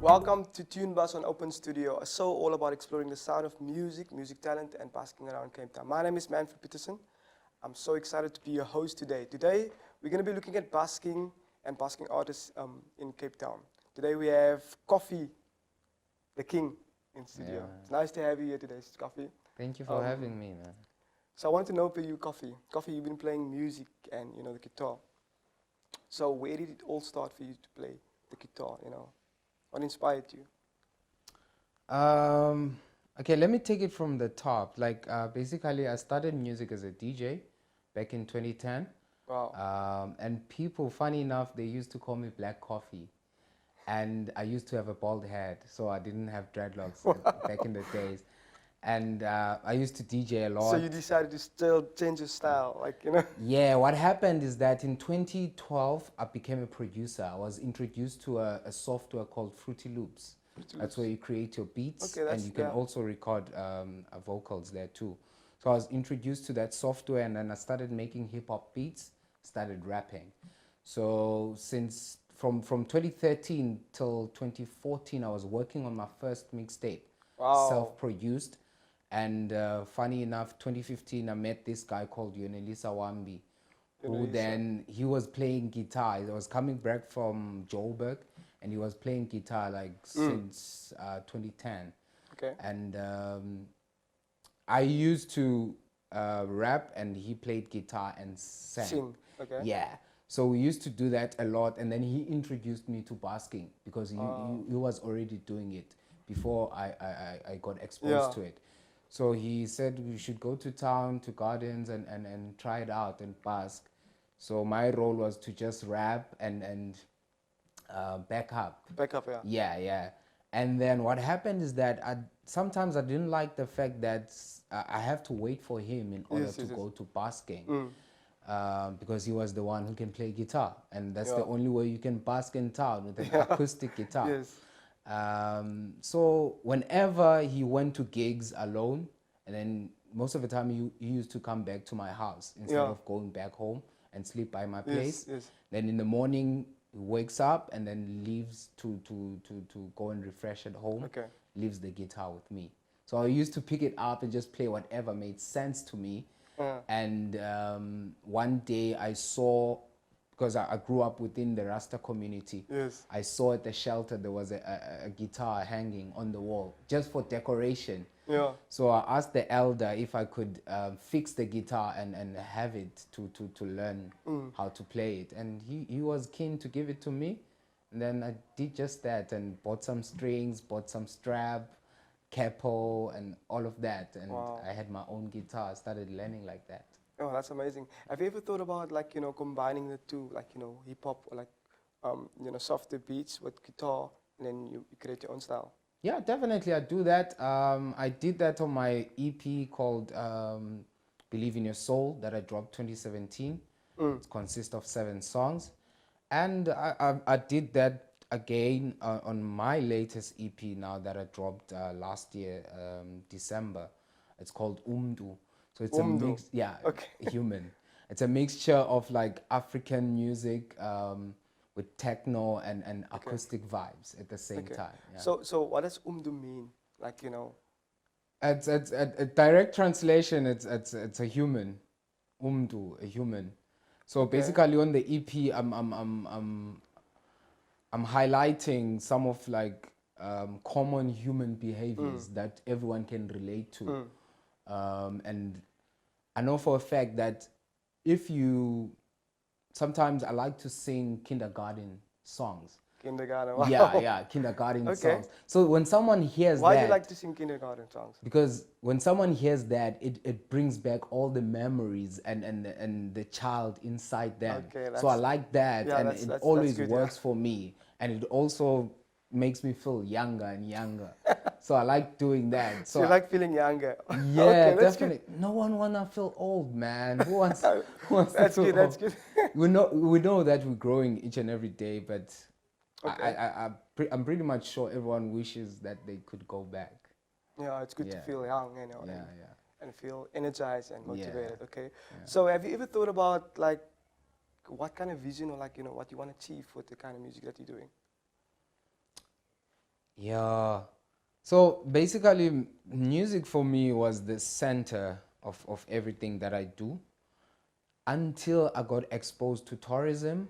Welcome to TuneBuzz on Open Studio, a show all about exploring the sound of music, music talent, and basking around Cape Town. My name is Manfred Petersen. I'm so excited to be your host today. Today, we're going to be looking at basking and basking artists in Cape Town. Today, we have Khofi The King in studio. Yeah. It's nice to have you here today, Khofi. Thank you for having me, man. So I want to know for you, Khofi. Khofi, you've been playing music and, the guitar. So where did it all start for you to play the guitar, What inspired you? Okay, let me take it from the top. Basically, I started music as a DJ back in 2010. Wow. And people, funny enough, they used to call me Black Coffee. And I used to have a bald head, so I didn't have dreadlocks back in the days. And I used to DJ a lot. So you decided to still change your style, Yeah, what happened is that in 2012, I became a producer. I was introduced to a software called Fruity Loops. That's where you create your beats, Okay, and you can also record vocals there too. So I was introduced to that software, and then I started making hip-hop beats, started rapping. So from 2013 till 2014, I was working on my first mixtape, self-produced. And funny enough, 2015, I met this guy called Yonelisa Wambi, who then, he was playing guitar. He was coming back from Joburg, and he was playing guitar since 2010. Okay. And I used to rap, and he played guitar and sang. Sing, okay. Yeah. So we used to do that a lot, and then he introduced me to basking because he was already doing it before I got exposed to it. So he said we should go to town, to gardens, and try it out and bask. So my role was to just rap and back up. Back up, yeah. Yeah, yeah. And then what happened is that sometimes I didn't like the fact that I have to wait for him in order to go to basking. Because he was the one who can play guitar. And that's the only way you can bask in town, with an acoustic guitar. Yes. So whenever he went to gigs alone, and then most of the time he used to come back to my house instead of going back home and sleep by my place. Yes. Then in the morning he wakes up and then leaves to go and refresh at home. Okay. Leaves the guitar with me. So I used to pick it up and just play whatever made sense to me. And one day I saw, because I grew up within the Rasta community. Yes. I saw at the shelter there was a guitar hanging on the wall just for decoration. Yeah. So I asked the elder if I could fix the guitar and have it to learn how to play it. And he was keen to give it to me. And then I did just that and bought some strings, bought some strap, capo, and all of that. And I had my own guitar. I started learning like that. Oh, that's amazing. Have you ever thought about combining the two, hip hop or softer beats with guitar, and then you create your own style? Yeah, definitely. I do that. I did that on my EP called Believe in Your Soul that I dropped 2017. It consists of 7 songs. And I did that again on my latest EP now that I dropped last year, December. It's called Umdu. So it's a mix, human. It's a mixture of African music with techno and acoustic vibes at the same time. Yeah. So what does Umdu mean? It's a direct translation. It's a human, Umdu, a human. So basically on the EP, I'm highlighting some of common human behaviors that everyone can relate to. And I know for a fact that sometimes I like to sing kindergarten songs. Kindergarten, wow. Yeah, kindergarten songs. So when someone hears Why do you like to sing kindergarten songs? Because when someone hears that, it brings back all the memories and the child inside them. Okay, so I like that, and it always good, works for me. And it also makes me feel younger and younger. So I like doing that. So you like feeling younger? Yeah, okay, definitely. Good. No one wanna feel old, man. Who wants to feel old? That's good. we know that we're growing each and every day, but I'm pretty much sure everyone wishes that they could go back. Yeah, it's good to feel young, and feel energized and motivated. Okay. Yeah. So have you ever thought about what kind of vision or what you want to achieve with the kind of music that you're doing? Yeah. So basically, music for me was the center of everything that I do until I got exposed to tourism.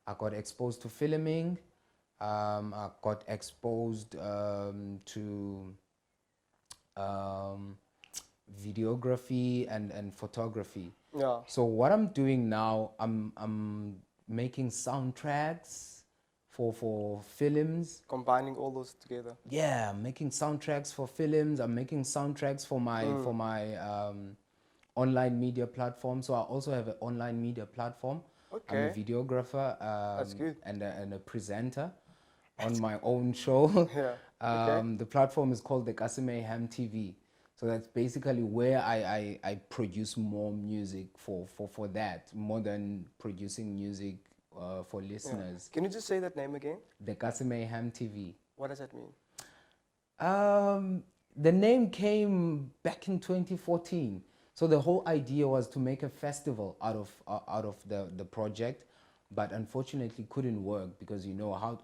I got exposed to filming. I got exposed to um, videography and photography. Yeah, So what I'm doing now, I'm making soundtracks for films. combining all those together. Yeah, I'm making soundtracks for films. I'm making soundtracks for my online media platform. So I also have an online media platform. I'm a Okay, videographer that's good. and a presenter on my own show. Yeah. Okay. The platform is called the Kasime Ham TV. So that's basically where I produce more music for that, more than producing music for Yeah. listeners. Can you just say that name again? The Kasime Ham TV. What does that mean? Um, the name came back in 2014. So the whole idea was to make a festival out of the project, but unfortunately couldn't work because you know how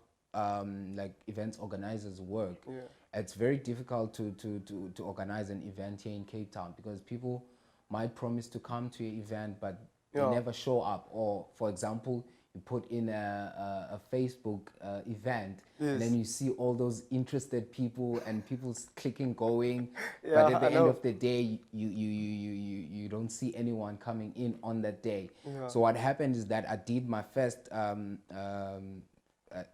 like events organizers work. Yeah. It's very difficult to organize an event here in Cape Town because people might promise to come to your event, but they Yeah. never show up. Or, for example, you put in a Facebook event, and Yes. then you see all those interested people and people clicking going, but Yeah, at I the end know. of the day, you don't see anyone coming in on that day. Yeah. So what happened is that I did my first.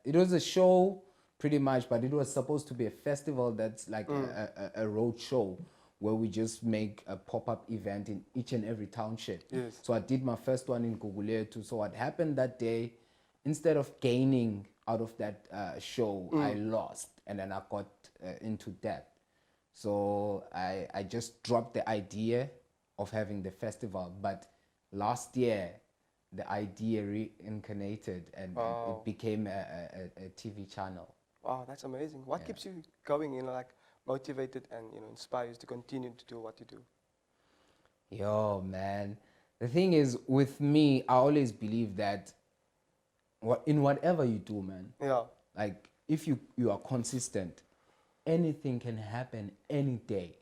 It was a show pretty much, but it was supposed to be a festival that's like a road show where we just make a pop-up event in each and every township. Yes. So I did my first one in Guguletu. So what happened that day, instead of gaining out of that show, I lost, and then I got into debt. So I just dropped the idea of having the festival. But last year, the idea reincarnated and it Wow. became a TV channel. Wow, that's amazing. What keeps you going, like motivated and inspires to continue to do what you do? Yo, man. The thing is, with me, I always believe that in whatever you do, man, Yeah. like if you are consistent, anything can happen any day.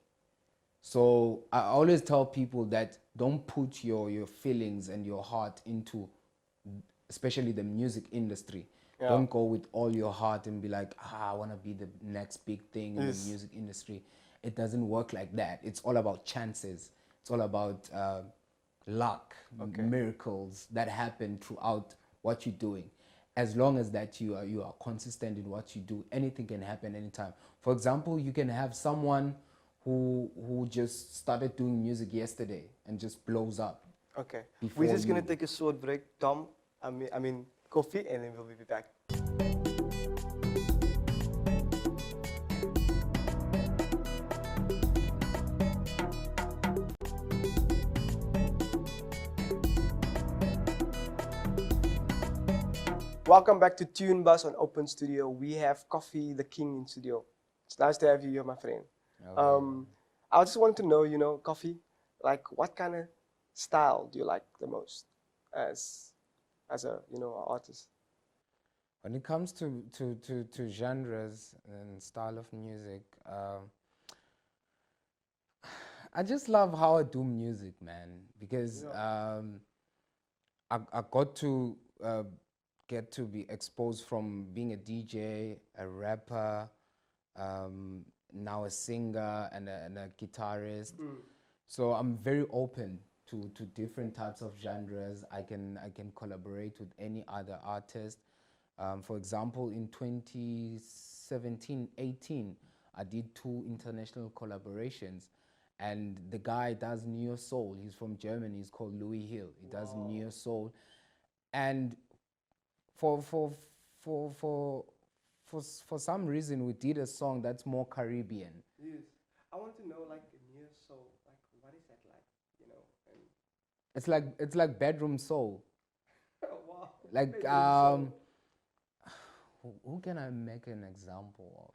So I always tell people that don't put your feelings and your heart into, especially the music industry. Yeah. Don't go with all your heart and be like, I want to be the next big thing in the Yes. music industry. It doesn't work like that. It's all about chances. It's all about luck, Okay. miracles that happen throughout what you're doing. As long as that you are consistent in what you do, anything can happen anytime. For example, you can have someone who just started doing music yesterday and just blows up Okay. We're before just gonna you. take a short break, Tom. I mean, coffee, and then we'll be back. Welcome back to TuneBuzz on Open Studio. We have Khofi The King in studio. It's nice to have you here, my friend. Oh, I just want to know, Khofi, like what kind of style do you like the most as as a artist? when it comes to genres and style of music, I just love how I do music, man, because Yeah. I got to get to be exposed from being a DJ, a rapper, now a singer and a guitarist. So I'm very open to different types of genres. I can collaborate with any other artist. For example, in 2017-18, I did 2 international collaborations, and the guy does neo soul. He's from Germany. He's called Louis Hill. He does neo soul, and for for for for for some reason we did a song that's more Caribbean. Yes. I want to know like near soul, like what is that like, and It's like bedroom soul. wow, Like bedroom soul. who can I make an example of?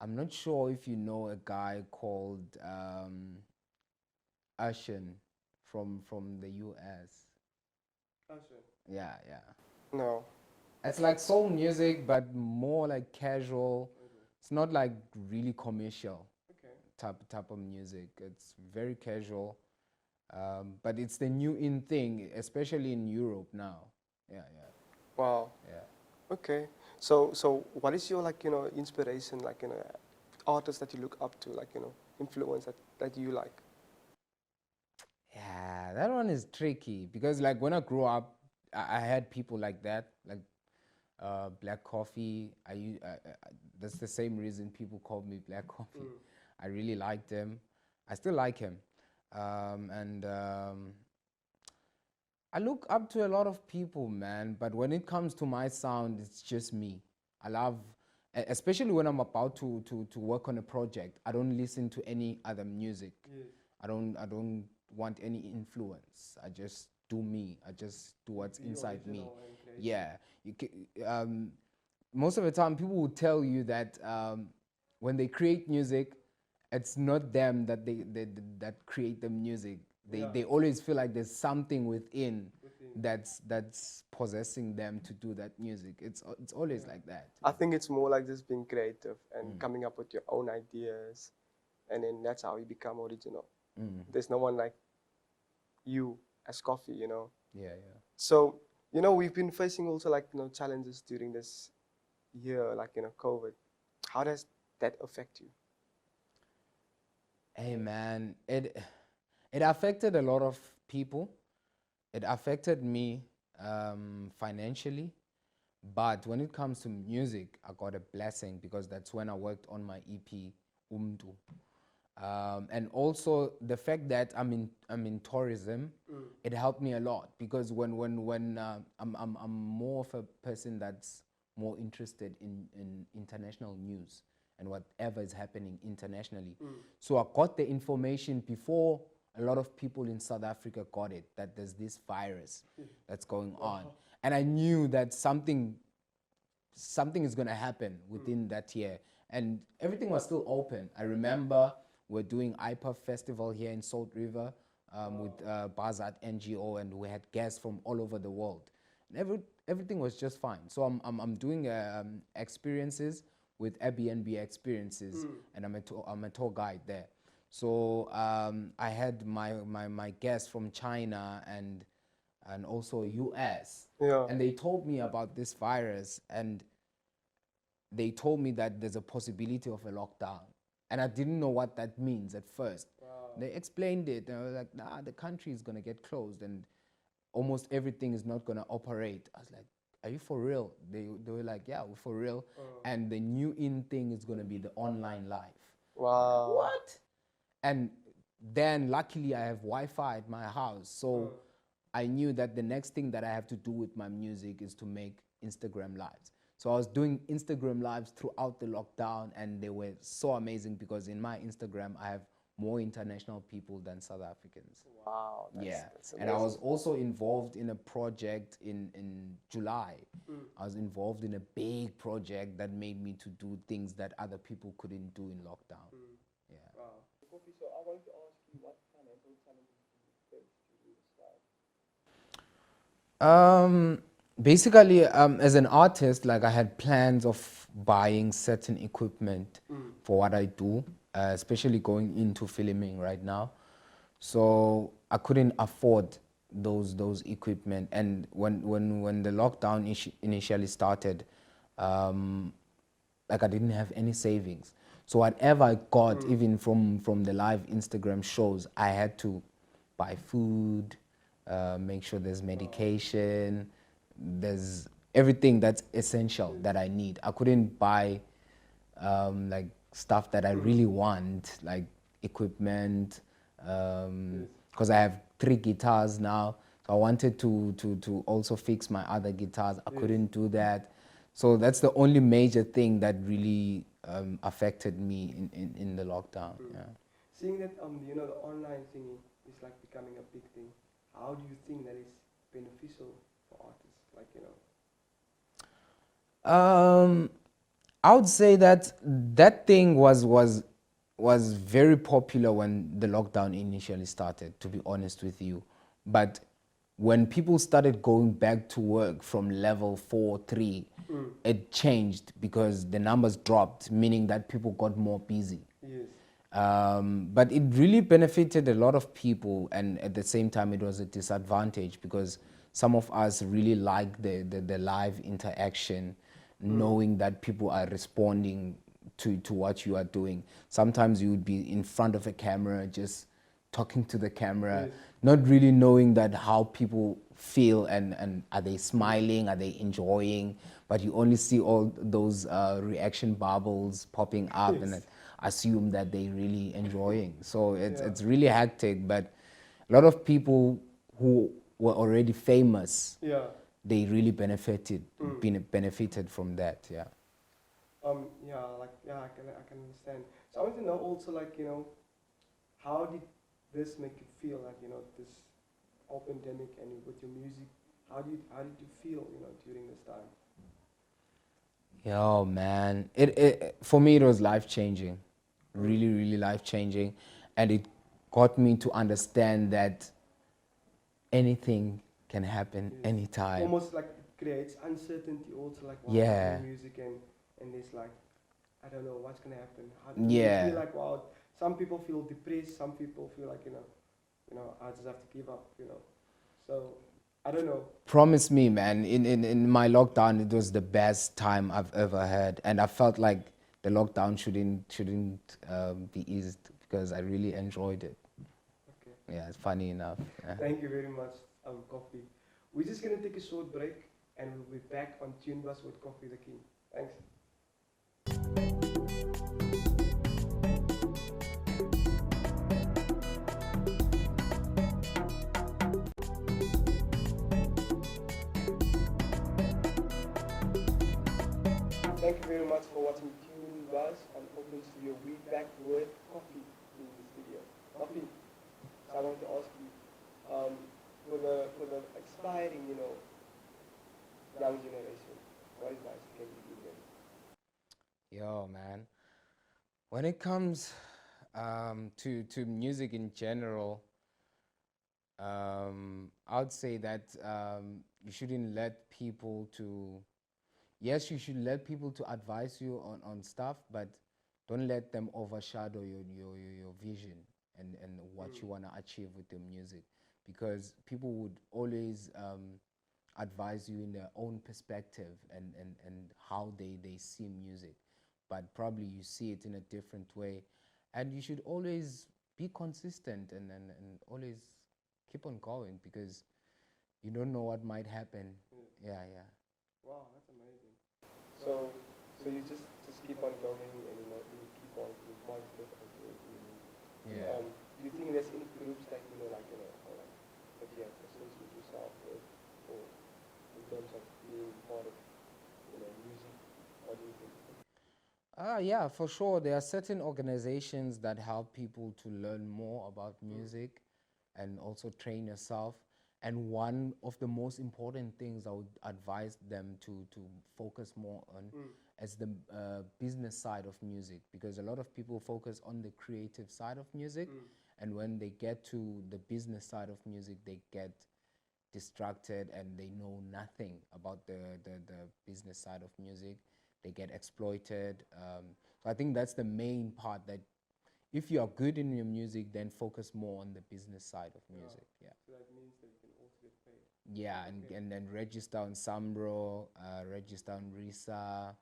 I'm not sure if you know a guy called Ashen from the US. Ocean. Yeah, yeah. No. It's like soul music, but more like casual. It's not like really commercial Okay. type of music. It's very casual, but it's the new in thing, especially in Europe now. Yeah, Wow. yeah. Okay. So what is your like inspiration, like artists that you look up to, like influence that you like? Yeah, that one is tricky because like when I grew up, I had people like that, like Black Coffee. That's the same reason people called me Black Coffee. I really liked him. I still like him, and I look up to a lot of people, man. But when it comes to my sound, it's just me. I love, especially when I'm about to work on a project. I don't listen to any other music. Yes. I don't want any influence. I just do me. I just do what's Be inside me. original and creative. Yeah. Most of the time, people will tell you that when they create music, it's not them that create the music. They always feel like there's something within that's possessing them to do that music. It's always like that. I think it's more like just being creative and coming up with your own ideas, and then that's how you become original. There's no one like you as Coffee, Yeah, yeah. So, we've been facing also like, challenges during this year, like, COVID. How does that affect you? Hey man, it affected a lot of people. It affected me financially, but when it comes to music, I got a blessing because that's when I worked on my EP Umtu. And also the fact that I'm in tourism, it helped me a lot because when I'm more of a person that's more interested in international news and whatever is happening internationally. So I got the information before a lot of people in South Africa got it, that there's this virus that's going on, and I knew that something is going to happen within that year. And everything was still open. I remember we're doing IPA Festival here in Salt River with Bazat NGO, and we had guests from all over the world. And everything was just fine. So I'm doing experiences with Airbnb experiences, and I'm a tour guide there. So I had my guests from China and also US, Yeah. and they told me about this virus, and they told me that there's a possibility of a lockdown. And I didn't know what that means at first. They explained it, and I was like, nah, the country is going to get closed and almost everything is not going to operate. I was like, are you for real? They were like, yeah, we're for real. And the new in thing is going to be the online life. Wow. What? And then luckily I have Wi-Fi at my house. So I knew that the next thing that I have to do with my music is to make Instagram lives. So I was doing Instagram lives throughout the lockdown, and they were so amazing because in my Instagram I have more international people than South Africans. Wow. That's And I was amazing. also involved in a project in July. I was involved in a big project that made me to do things that other people couldn't do in lockdown. Yeah. Wow. Kofi, so I wanted to ask you what financial challenges did you face during this time? Basically, as an artist, like I had plans of buying certain equipment for what I do, especially going into filming right now. So I couldn't afford those equipment. And when the lockdown initially started, like I didn't have any savings. So whatever I got, even from the live Instagram shows, I had to buy food, make sure there's medication, there's everything that's essential that I need. I couldn't buy like stuff that I really want, like equipment, because I have 3 guitars now. So I wanted to also fix my other guitars. I couldn't do that. So that's the only major thing that really affected me in the lockdown. Yeah. Seeing that the online thingy is like becoming a big thing, how do you think that is beneficial for artists? Like, I would say that that thing was very popular when the lockdown initially started, to be honest with you. But when people started going back to work from level 4, 3, it changed because the numbers dropped, meaning that people got more busy. Yes. But it really benefited a lot of people, and at the same time, it was a disadvantage because some of us really like the live interaction, knowing that people are responding to what you are doing. Sometimes you would be in front of a camera, just talking to the camera, Yes. not really knowing that how people feel and are they smiling, are they enjoying, but you only see all those reaction bubbles popping up Yes. and assume that they really enjoying. So Yeah. it's really hectic, but a lot of people who were already famous, Yeah. they really benefited from that. Yeah. Yeah, I can understand. So I want to know also, like, how did this make you feel, like, this whole pandemic and with your music? How did you feel, during this time? Yo, man, it for me it was life changing, really, really life changing, and it got me to understand that anything can happen Yes. anytime. Almost like it creates uncertainty also, like while Yeah. making music, and there's like, I don't know what's gonna happen. How do you Yeah. feel like, wow, some people feel depressed, some people feel like, I just have to give up, So I don't know. Promise me, man, in my lockdown, it was the best time I've ever had. And I felt like the lockdown shouldn't be eased because I really enjoyed it. Okay. Yeah, it's funny enough. Yeah. Thank you very much, Khofi. We're just gonna take a short break and we'll be back on TuneBuzz with Khofi the King. Thanks. Thank you very much for watching TuneBuzz on Open Studio. We back with Khofi in the studio. Khofi, so I want to ask you, for the aspiring, young generation, what advice can you give them? Yo, man. When it comes to music in general, I would say that you shouldn't let people to. Yes, you should let people to advise you on stuff, but don't let them overshadow your vision and what you want to achieve with your music, because people would always advise you in their own perspective and how they see music, but probably you see it in a different way, and you should always be consistent and always keep on going because you don't know what might happen. Yeah, yeah. Wow, that's amazing. So, so you just keep on going, and you keep on being positive and Yeah. do you think there's any groups that or like that you have associated yourself with, or in terms of being part of music? What do you think? Yeah, for sure. There are certain organizations that help people to learn more about music and also train yourself. And one of the most important things I would advise them to focus more on is the business side of music, because a lot of people focus on the creative side of music, and when they get to the business side of music, they get distracted and they know nothing about the business side of music. They get exploited. So I think that's the main part, that if you are good in your music, then focus more on the business side of music. Yeah. So that means that you can also get paid. Yeah, Okay. and then register on Sambro, register on RISA,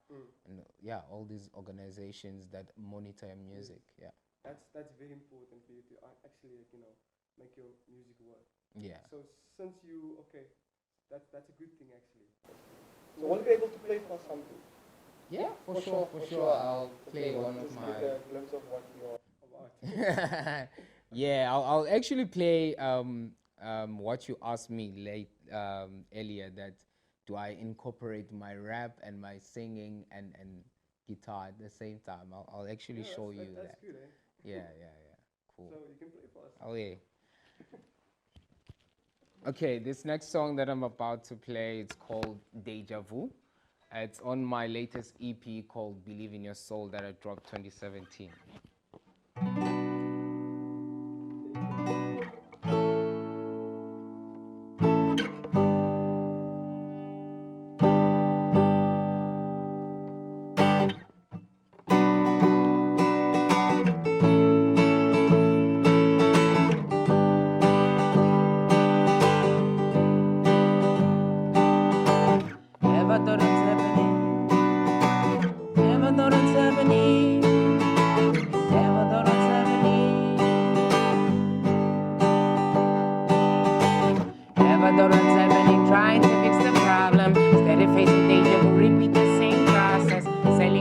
and yeah, all these organizations that monitor your music. Yeah. That's very important for you to actually make your music work. Yeah. So since that's a good thing actually. So will you be able to play for us something? Yeah, for sure. I'll play one of Just my. get a glimpse of what you're about. Yeah, I'll actually play what you asked me earlier, that do I incorporate my rap and my singing and guitar at the same time. I'll actually Yeah, show you that's that. good, eh? Yeah. Cool. So you can play for us. Oh yeah. Okay, this next song that I'm about to play, it's called Deja Vu. It's on my latest EP called Believe in Your Soul that I dropped 2017.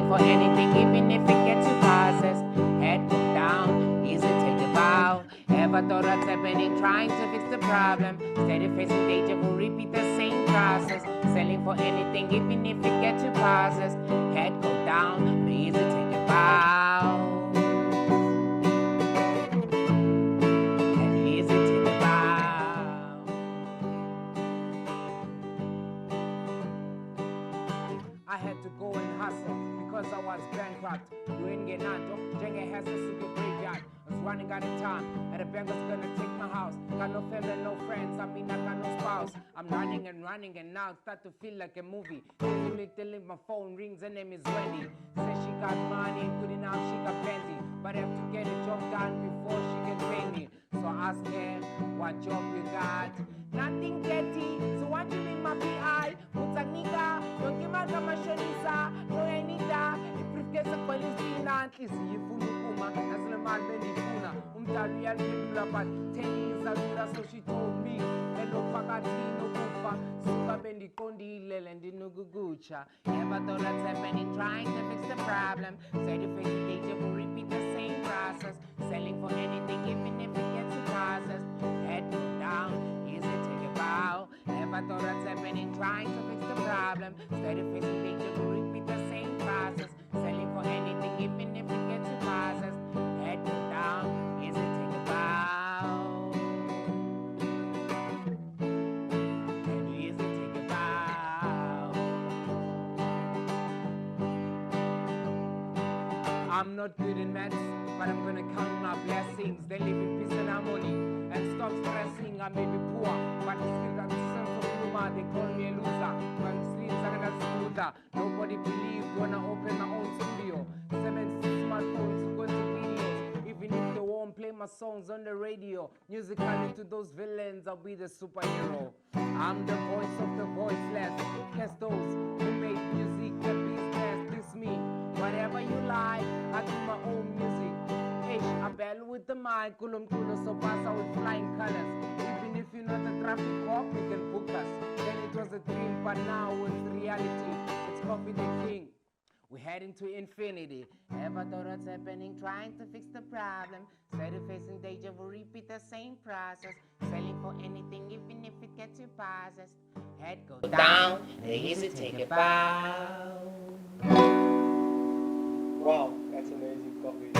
for anything, even if it gets you processed. Head go down, easy take a bow. Ever thought what's happening, trying to fix the problem. Steady facing danger, will repeat the same process. Selling for anything, even if it gets you processed. Head go down, easy take a bow. And easy take a bow. I had to go and hustle because I was bankrupt. Doing it not, Jenga has a super graveyard. I was running out of time, and the bank was gonna take my house. Got no family, no friends, I mean I got no spouse. I'm running, and now start to feel like a movie. Telling my phone rings, her name is Wendy. Says she got money, good enough, she got plenty. But I have to get a job done before she can pay me. So I ask her, what job you got? Nothing petty, so what you need my PI? Mutagnika, don't give my Shonisa, no Anita. If a Palestina, is you Funukuma, as a man Benifuna, Umtaria Pibula, but 10 years ago, so she told me, and no Pakati, no Kufa, Suka Bendikondi, Leland, no Gugucha. Never thought that's happening, trying to fix the problem. Said if it's danger, will repeat the same process. Selling for anything, even if it gets you processed. Head go down, easy take a bow. Never thought that's happening, trying to fix the problem. Steady facing danger, will repeat the same process. Selling for anything, even if it gets you processed. Head go down, easy take a bow. And easy take a bow. I'm not good in maths, but I'm gonna count my blessings. They live in peace and harmony, and stop stressing. I may be poor, but I still got the sense of humor. They call me a loser, but the streets are gonna smoother. Nobody believed when I opened my own studio. 76 smartphones, going to videos. Even if they won't play my songs on the radio, musically to those villains, I'll be the superhero. I'm the voice of the voiceless. Guess those who made music their business. This me. Whatever you like, I do my own music. Ish, I bell with the mic, kulum so pass out with flying colors. Even if you're not a traffic cop, you can book us. Then it was a dream, but now it's reality. It's Khofi The King. We're heading to infinity. Ever thought what's happening, trying to fix the problem. Steady facing danger, will repeat the same process. Selling for anything, even if it gets you processed. Head go down, and easy take a bow. Wow, that's amazing, Khofi.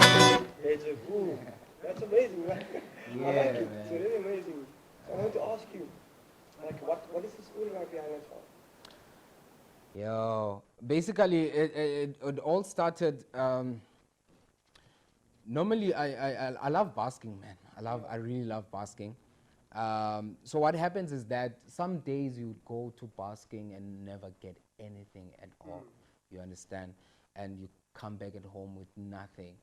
Deja vu. That's amazing, right? I Yeah, like it. man. It's really amazing. So I want to ask you, like, what is the story right behind that song? Yo, basically, it all started. Normally, I love basking, man. I really love basking. So what happens is that some days you go to basking and never get anything at all. You understand, and you come back at home with nothing.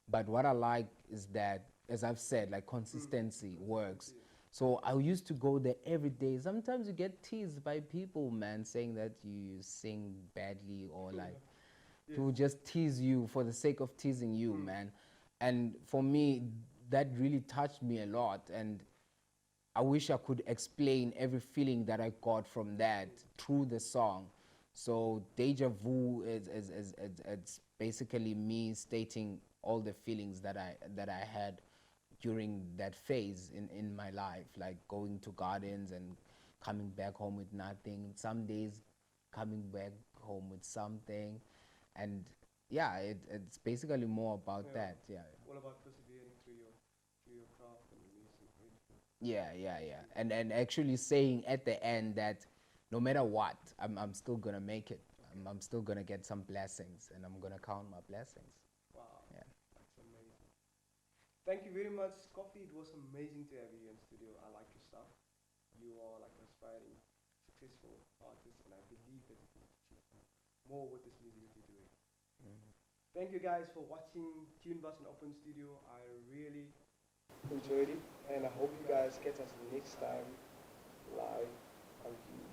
But what I like is that, as I've said, like consistency works. So I used to go there every day. Sometimes you get teased by people, man, saying that you sing badly or like to just tease you for the sake of teasing you, man. And for me, that really touched me a lot. And I wish I could explain every feeling that I got from that through the song. So Deja Vu is it's basically me stating all the feelings that I had during that phase in my life, like going to gardens and coming back home with nothing. Some days coming back home with something, and yeah, it's basically more about that. Yeah. All about persevering through your craft and your music. Yeah. And actually saying at the end that no matter what, I'm still gonna make it. I'm still gonna get some blessings, and I'm gonna count my blessings. Wow, Yeah. that's amazing. Thank you very much, Khofi. It was amazing to have you in studio. I like your stuff. You are like an aspiring, successful artist, and I believe that you can achieve more with this music that you're doing. Thank you guys for watching TuneBuzz and Open Studio. I really enjoyed it, and I hope you guys catch us next time live on YouTube.